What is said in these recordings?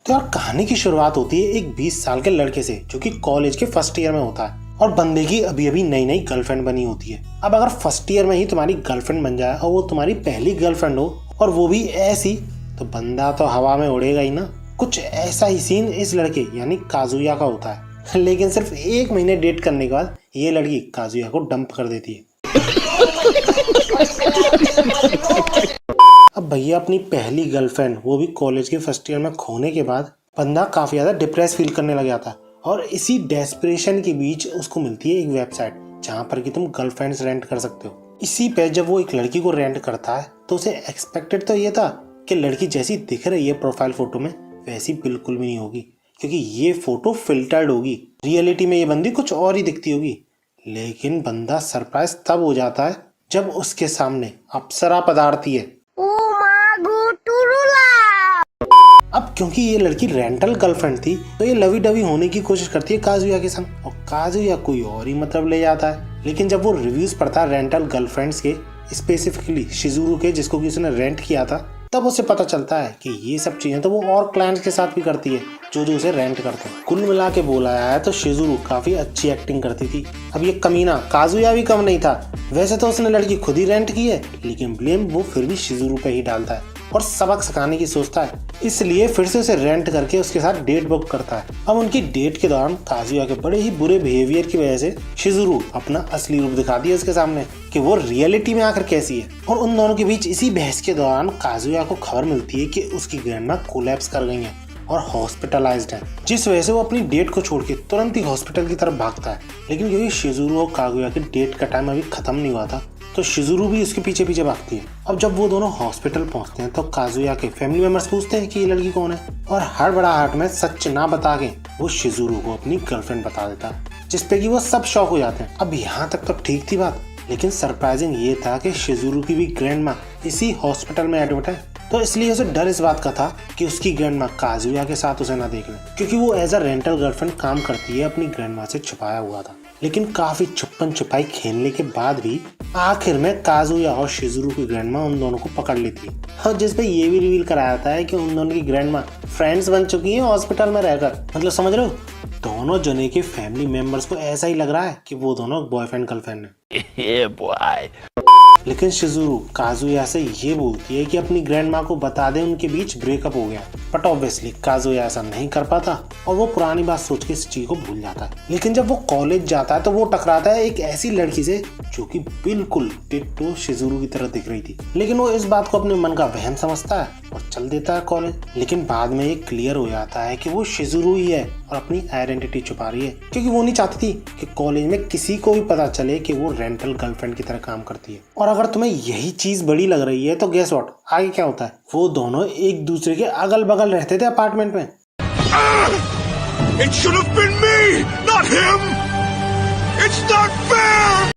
तो यार कहानी की शुरुआत होती है एक 20 साल के लड़के से जो कि कॉलेज के फर्स्ट ईयर में होता है और बंदे की अभी अभी नई नई गर्लफ्रेंड बनी होती है। अब अगर फर्स्ट ईयर में ही तुम्हारी गर्लफ्रेंड बन जाए और वो तुम्हारी पहली गर्लफ्रेंड हो और वो भी ऐसी, तो बंदा तो हवा में उड़ेगा ही ना। कुछ ऐसा ही सीन इस लड़के यानी काजुया का होता है, लेकिन सिर्फ 1 महीने डेट करने के बाद ये लड़की काजुया को डंप कर देती है। अब भैया अपनी पहली गर्लफ्रेंड वो भी कॉलेज के फर्स्ट ईयर में खोने के बाद बंदा काफी ज्यादा डिप्रेस फील करने लग जाता है और इसी डेस्परेशन के बीच उसको मिलती है एक वेबसाइट जहां पर कि तुम गर्लफ्रेंड्स रेंट कर सकते हो। इसी पे जब वो एक लड़की को रेंट करता है तो उसे एक्सपेक्टेड तो ये था कि लड़की जैसी दिख रही है प्रोफाइल फोटो में वैसी बिल्कुल भी नहीं होगी, क्योंकि ये फोटो फिल्टर्ड होगी। रियलिटी में ये बंदी कुछ और ही दिखती होगी। लेकिन बंदा सरप्राइज तब हो जाता है जब उसके सामने अप्सरा पधारती है। अब क्योंकि ये लड़की रेंटल गर्लफ्रेंड थी तो ये लवी डवी होने की कोशिश करती है काजुया के संग और काजुया कोई और ही मतलब ले जाता है। लेकिन जब वो रिव्यूज पढ़ता है रेंटल गर्लफ्रेंड्स के, स्पेसिफिकली शिजुरू के जिसको कि उसने रेंट किया था, तब उसे पता चलता है कि ये सब चीजें तो वो और क्लाइंट्स के साथ भी करती है जो जो उसे रेंट करते हैं। कुल मिला के बोला है तो शिजुरू काफी अच्छी एक्टिंग करती थी। अब ये कमीना काजुया भी कम नहीं था। वैसे तो उसने लड़की खुद ही रेंट की है, लेकिन ब्लेम वो फिर भी शिजुरू पे ही डालता है और सबक सिखाने की सोचता है, इसलिए फिर से उसे रेंट करके उसके साथ डेट बुक करता है। अब उनकी डेट के दौरान काजुया के बड़े ही बुरे बिहेवियर की वजह से शिजुरू अपना असली रूप दिखा दिया उसके सामने कि वो रियलिटी में आकर कैसी है। और उन दोनों के बीच इसी बहस के दौरान काजुया को खबर मिलती है कि उसकी ग्रैंडमा कोलैप्स कर गई है और हॉस्पिटलाइज्ड है, जिस वजह से वो अपनी डेट को छोड़ के तुरंत ही हॉस्पिटल की तरफ भागता है। लेकिन क्योंकि शिजुरू और काजुया की डेट का टाइम अभी खत्म नहीं हुआ था तो शिजुरू भी उसके पीछे पीछे भागती है। अब जब वो दोनों हॉस्पिटल पहुंचते हैं तो काजुया के फैमिली मेंबर्स पूछते हैं कि ये लड़की कौन है और हड़बड़ाहट में सच ना बता के वो शिजुरू को अपनी गर्लफ्रेंड बता देता है, जिसपे कि वो सब शॉक हो जाते हैं। अब यहाँ तक तो ठीक थी बात, लेकिन सरप्राइजिंग ये था कि शिजुरू की भी ग्रैंडमा इसी हॉस्पिटल में एडमिट है, तो इसलिए उसे डर इस बात का था कि उसकी ग्रैंडमा काजुया के साथ उसे ना देख ले, क्योंकि वो एज अ रेंटल गर्लफ्रेंड काम करती है अपनी ग्रैंडमा से छुपाया हुआ था। लेकिन काफी छुपन छुपाई खेलने के बाद भी आखिर में काजुया और शिजुरू की ग्रैंडमा उन दोनों को पकड़ लेती है और जिसपे ये भी रिवील कराया जाता है कि उन दोनों की ग्रैंडमा फ्रेंड्स बन चुकी हैं हॉस्पिटल में रहकर। मतलब समझ रहे हो, दोनों जने के फैमिली मेंबर्स को ऐसा ही लग रहा है कि वो दोनों बॉयफ्रेंड गर्लफ्रेंड है। लेकिन शिजुरू काजुया से ये बोलती है कि अपनी ग्रैंडमा को बता दे उनके बीच ब्रेकअप हो गया, बट ऑब्वियसली काजुया ऐसा नहीं कर पाता और वो पुरानी बात सोच के इस चीज को भूल जाता है। लेकिन जब वो कॉलेज जाता है तो वो टकराता है एक ऐसी लड़की से जो कि बिल्कुल डिट्टो शिजुरू की तरह दिख रही थी। लेकिन वो इस बात को अपने मन का वहम समझता है और चल देता है कॉलेज। लेकिन बाद में ये क्लियर हो जाता है कि वो शिजुरू ही है और अपनी आइडेंटिटी छुपा रही है, क्योंकि वो नहीं चाहती थी कि कॉलेज में किसी को भी पता चले कि वो रेंटल गर्लफ्रेंड की तरह काम करती है। और अगर तुम्हें यही चीज बड़ी लग रही है तो गेस व्हाट, आगे क्या होता है। वो दोनों एक दूसरे के अगल बगल रहते थे अपार्टमेंट में। It should have been me, not him. It's not fair.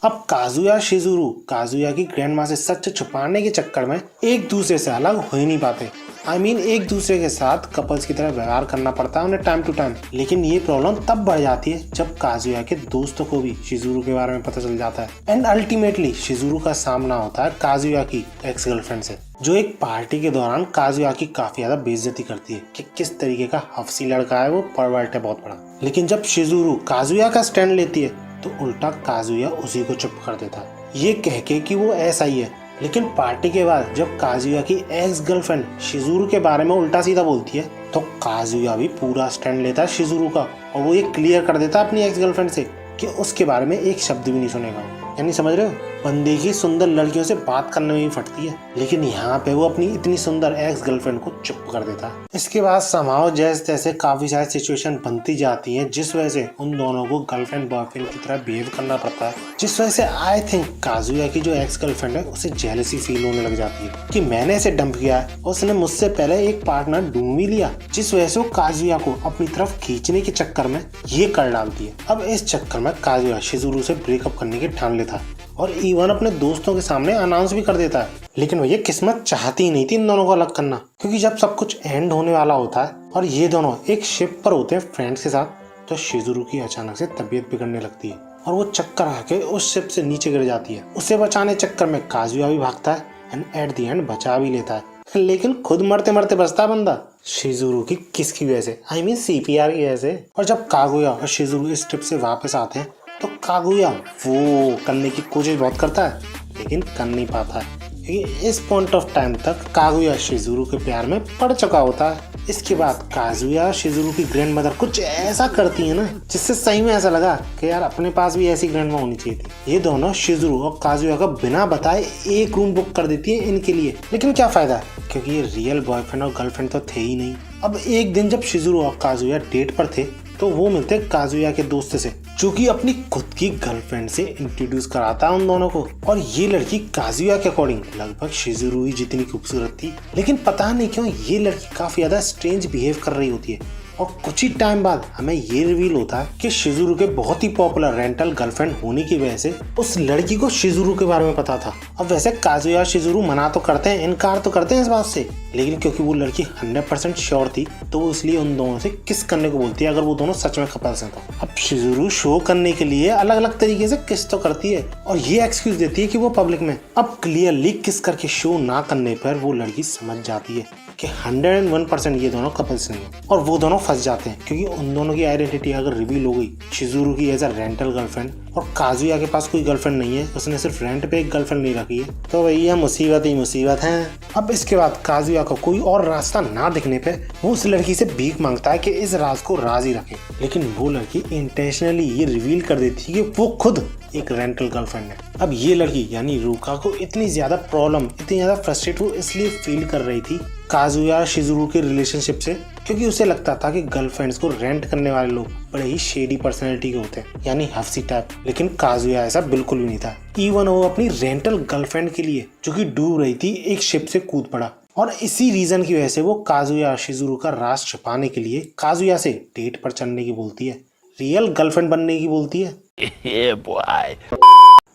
अब काजुया शिजुरू काजुया की ग्रैंडमा से सच छुपाने के चक्कर में एक दूसरे से अलग हो ही नहीं पाते। एक दूसरे के साथ कपल्स की तरह व्यवहार करना पड़ता है उन्हें टाइम टू टाइम। लेकिन ये प्रॉब्लम तब बढ़ जाती है जब काजुया के दोस्तों को भी शिजुरू के बारे में पता चल जाता है एंड अल्टीमेटली शिजुरू का सामना होता है काजुया की एक्स गर्लफ्रेंड से, जो एक पार्टी के दौरान काजुया की काफी ज्यादा बेइज्जती करती है कि किस तरीके का हफ्सी लड़का है वो, परवर्ट है बहुत बड़ा। लेकिन जब शिजुरू काजुया का स्टैंड लेती है तो उल्टा काजुया उसी को चुप कर देता है ये कह के कि वो ऐसा ही है। लेकिन पार्टी के बाद जब काजुया की एक्स गर्लफ्रेंड शिजुरू के बारे में उल्टा सीधा बोलती है तो काजुया भी पूरा स्टैंड लेता है शिजुरू का और वो ये क्लियर कर देता है अपनी एक्स गर्लफ्रेंड से कि उसके बारे में एक शब्द भी नहीं सुनेगा। यानी समझ रहे हो, बंदे की सुंदर लड़कियों से बात करने में भी फटती है, लेकिन यहाँ पे वो अपनी इतनी सुंदर एक्स गर्लफ्रेंड को चुप कर देता है। इसके बाद समाओ जैसे तैसे काफी सारी सिचुएशन बनती जाती हैं जिस वजह से उन दोनों को गर्लफ्रेंड बॉयफ्रेंड की तरह बिहेव करना पड़ता है, जिस वजह से आई थिंक काजुया की जो एक्स गर्लफ्रेंड है उसे जेलसी फील होने लग जाती है कि मैंने इसे डंप किया है और उसने मुझसे पहले एक पार्टनर ढूंढ भी लिया, जिस वजह से वो काजुया को अपनी तरफ खींचने के चक्कर में ये कर डालती है। अब इस चक्कर में काजुया शिजुरू से ब्रेकअप करने की ठान लेता है और इवन अपने दोस्तों के सामने अनाउंस भी कर देता है। लेकिन भैया किस्मत चाहती ही नहीं थी इन दोनों को अलग करना, क्योंकि जब सब कुछ एंड होने वाला होता है और ये दोनों एक शिप पर होते हैं फ्रेंड्स के साथ, तो शिजुरू की अचानक से तबीयत बिगड़ने लगती है और वो चक्कर आके उस शिप से नीचे गिर जाती है। उसे बचाने चक्कर में काजुया भी भागता है एंड एट द एंड बचा भी लेता है। लेकिन खुद मरते मरते बचता है बंदा शिजुरू की किसकी वजह से, आई मीन CPR की वजह से। और जब कागुया और शिजुरू इस ट्रिप से वापस आते हैं तो कागुया वो करने की कोशिश बहुत करता है लेकिन कर नहीं पाता है, क्योंकि इस पॉइंट ऑफ टाइम तक कागुया शिजुरू के प्यार में पड़ चुका होता है। इसके बाद काजुया शिजुरू की ग्रैंड मदर कुछ ऐसा करती है ना जिससे सही में ऐसा लगा कि यार अपने पास भी ऐसी ग्रैंड माँ होनी चाहिए थी। ये दोनों शिजुरू और काजुया का बिना बताए एक रूम बुक कर देती है इनके लिए, लेकिन क्या फायदा क्योंकि ये रियल बॉयफ्रेंड और गर्लफ्रेंड तो थे ही नहीं। अब एक दिन जब शिजुरू और काजुया डेट पर थे तो वो मिलते काजुया के दोस्त से जो कि अपनी खुद की गर्लफ्रेंड से इंट्रोड्यूस कराता है उन दोनों को। और ये लड़की काजुया के अकॉर्डिंग लगभग शिजुरू ही जितनी खूबसूरत थी, लेकिन पता नहीं क्यों ये लड़की काफी ज्यादा स्ट्रेंज बिहेव कर रही होती है। और कुछ ही टाइम बाद हमें ये रिवील होता है कि शिजुरू के बहुत ही पॉपुलर रेंटल गर्लफ्रेंड होने की वजह से उस लड़की को शिजुरू के बारे में पता था। अब वैसे काजुया शिजुरू मना तो करते हैं, इनकार तो करते हैं इस बात से, लेकिन क्योंकि वो लड़की 100% श्योर थी तो वो इसलिए उन दोनों से किस करने को बोलती है अगर वो दोनों सच में कपल्स हैं तो। अब शिजुरू शो करने के लिए अलग अलग तरीके से किस तो करती है और ये एक्सक्यूज देती है कि वो पब्लिक में। अब क्लियरली किस करके शो ना करने पर वो लड़की समझ जाती है कि 101% ये दोनों कपल्स नहीं है और वो दोनों फंस जाते हैं, क्योंकि उन दोनों की आइडेंटिटी अगर रिवील हो गई शिजुरू की एज अ रेंटल गर्लफ्रेंड और काजुया के पास कोई गर्लफ्रेंड नहीं है, उसने सिर्फ रेंट पे एक गर्लफ्रेंड नहीं रखी है, तो भैया मुसीबत ही मुसीबत है। अब इसके बाद काजुया को कोई और रास्ता ना दिखने पे वो उस लड़की से भीख मांगता है कि इस राज को राज ही रखे, लेकिन वो लड़की इंटेंशनली ये रिवील कर देती है कि वो खुद एक रेंटल गर्लफ्रेंड है। अब ये लड़की यानी रूका को इतनी ज्यादा प्रॉब्लम, इतनी ज्यादा फ्रस्ट्रेट वो इसलिए फील कर रही थी काजुया शिजुरू के रिलेशनशिप से, क्योंकि उसे लगता था कि गर्लफ्रेंड्स को रेंट करने वाले लोग बड़े ही शेडी पर्सनैलिटी के होते हैं, यानी हफ्सी टाइप। लेकिन काजुया ऐसा बिल्कुल भी नहीं था। इवन वो अपनी रेंटल गर्लफ्रेंड के लिए जो कि डूब रही थी एक शिप से कूद पड़ा और इसी रीजन की वजह से वो काजुया शिजुरू का राज छुपाने के लिए काजुया से डेट पर चलने की बोलती है, रियल गर्लफ्रेंड बनने की बोलती है।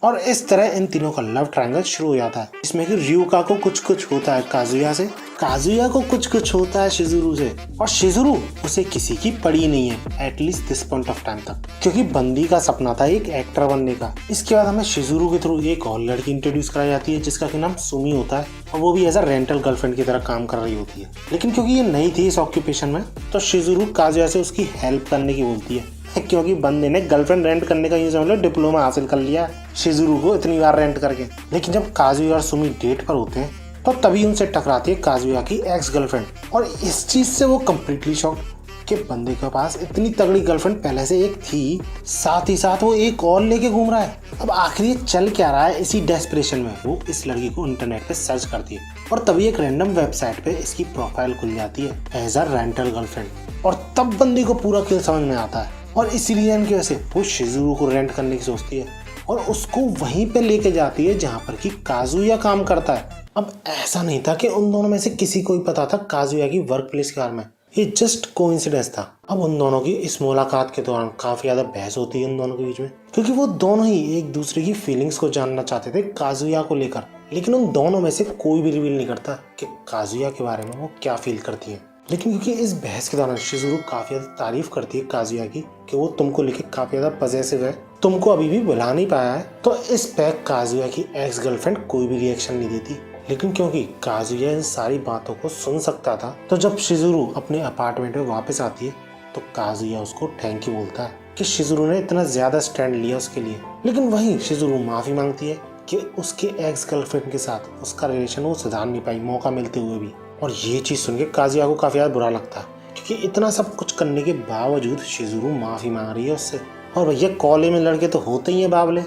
और इस तरह इन तीनों का लव ट्रायंगल शुरू हो जाता है, इसमें कि ryuka को कुछ कुछ होता है काजुया से, काजुया को कुछ कुछ होता है शिजुरू से, और शिजुरू उसे किसी की पड़ी नहीं है at least this point of time तक, क्योंकि बंदी का सपना था एक एक्टर बनने का। इसके बाद हमें शिजुरू के थ्रू एक और लड़की इंट्रोड्यूस कराई जाती है जिसका कि नाम सुमी होता है और वो भी एज अ रेंटल गर्लफ्रेंड की तरह काम कर रही होती है। लेकिन क्योंकि ये नई थी इस ऑक्यूपेशन में तो शिजुरू काजुया से उसकी हेल्प करने की बोलती है, क्योंकि बंदे ने गर्लफ्रेंड रेंट करने का यूं समझ लो डिप्लोमा हासिल कर लिया शिजुरू को इतनी बार रेंट करके। लेकिन जब काजुया और सुमी डेट पर होते हैं तो तभी उनसे टकराती है काजुया की एक्स गर्लफ्रेंड, और इस चीज से वो कम्प्लीटली शॉक्ड कि बंदे के पास इतनी तगड़ी गर्लफ्रेंड पहले से एक थी, साथ ही साथ वो एक और लेके घूम रहा है। अब आखिर ये चल क्या रहा है, इसी डेस्परेशन में वो इस लड़की को इंटरनेट पे सर्च करती है और तभी एक रैंडम वेबसाइट पे इसकी प्रोफाइल खुल जाती है एज अ रेंटल गर्लफ्रेंड, और तब बंदी को पूरा खेल समझ में आता है। और इस रीजन की वजह से वो शिजुरू को रेंट करने की सोचती है और उसको वहीं पे लेके जाती है जहाँ पर कि काजुया काम करता है। अब ऐसा नहीं था कि उन दोनों में से किसी को ही पता था काजुया की वर्क प्लेस के बारे में, ये जस्ट कोइंसिडेंस था। अब उन दोनों की इस मुलाकात के दौरान काफी ज्यादा बहस होती है उन दोनों के बीच में, क्योंकि वो दोनों ही एक दूसरे की फीलिंग्स को जानना चाहते थे काजुया को लेकर, लेकिन उन दोनों में से कोई भी रिवील नहीं करता कि काजुया के बारे में वो क्या फील करती है। लेकिन क्योंकि इस बहस के दौरान शिजुरू काफी ज्यादा तारीफ करती है काजुया की कि वो तुमको लेके काफी ज्यादा पजेसिव है, तुमको अभी भी बुला नहीं पाया है, तो इस पे काजुया की एक्स गर्लफ्रेंड कोई भी रिएक्शन नहीं देती। लेकिन क्योंकि काजुया इन सारी बातों को सुन सकता था तो जब शिजुरू अपने अपार्टमेंट में वापस आती है तो काजुया उसको थैंक यू बोलता है कि शिजुरू ने इतना ज्यादा स्टैंड लिया उसके लिए। लेकिन वहीं शिजुरू माफी मांगती है कि उसके एक्स गर्लफ्रेंड के साथ उसका रिलेशन वो सुधार नहीं पाई मौका मिलते हुए भी, और ये चीज सुन के काजुया को काफी ज्यादा बुरा लगता है क्योंकि इतना सब कुछ करने के बावजूद शिजुरू माफी मांग रही है उससे। और भैया कॉलेज में लड़के तो होते ही है बावले,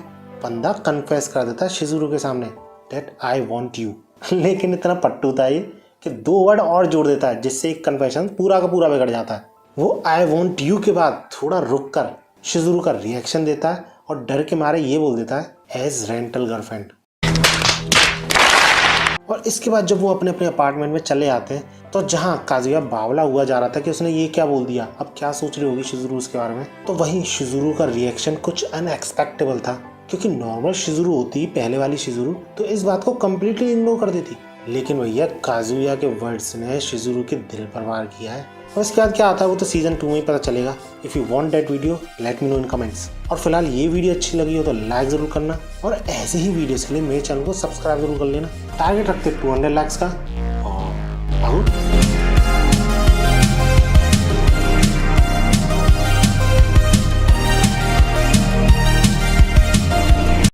बंदा कन्फेस कर देता है शिजुरू के सामने दैट आई वांट यू, लेकिन इतना पट्टू था ये कि 2 वर्ड और जोड़ देता है जिससे एक कन्फेशन पूरा का पूरा बिगड़ जाता है। वो आई वांट यू के बाद थोड़ा रुक कर शिजुरू का रिएक्शन देता है और डर के मारे ये बोल देता है एज रेंटल गर्लफ्रेंड। और इसके बाद जब वो अपने अपने अपार्टमेंट में चले आते हैं तो जहाँ काजुया बावला हुआ जा रहा था कि उसने ये क्या बोल दिया, अब क्या सोच रही होगी शिजुरू उसके बारे में, तो वहीं शिजुरू का रिएक्शन कुछ अनएक्सपेक्टेबल था, क्योंकि नॉर्मल शिजुरू होती पहले वाली शिजुरू तो इस बात को कम्प्लीटली इग्नोर कर देती, लेकिन भैया काजुया के वर्ड्स ने शिजुरू के दिल पर वार किया है। और इसके बाद क्या आता है वो तो सीजन 2 में ही पता चलेगा। If you want that video let me know in comments. और फिलहाल ये वीडियो अच्छी लगी हो तो लाइक जरूर करना और ऐसे ही वीडियोस के लिए मेरे चैनल को सब्सक्राइब जरूर कर लेना। टारगेट रखते 200 लाइक्स का। और राहुल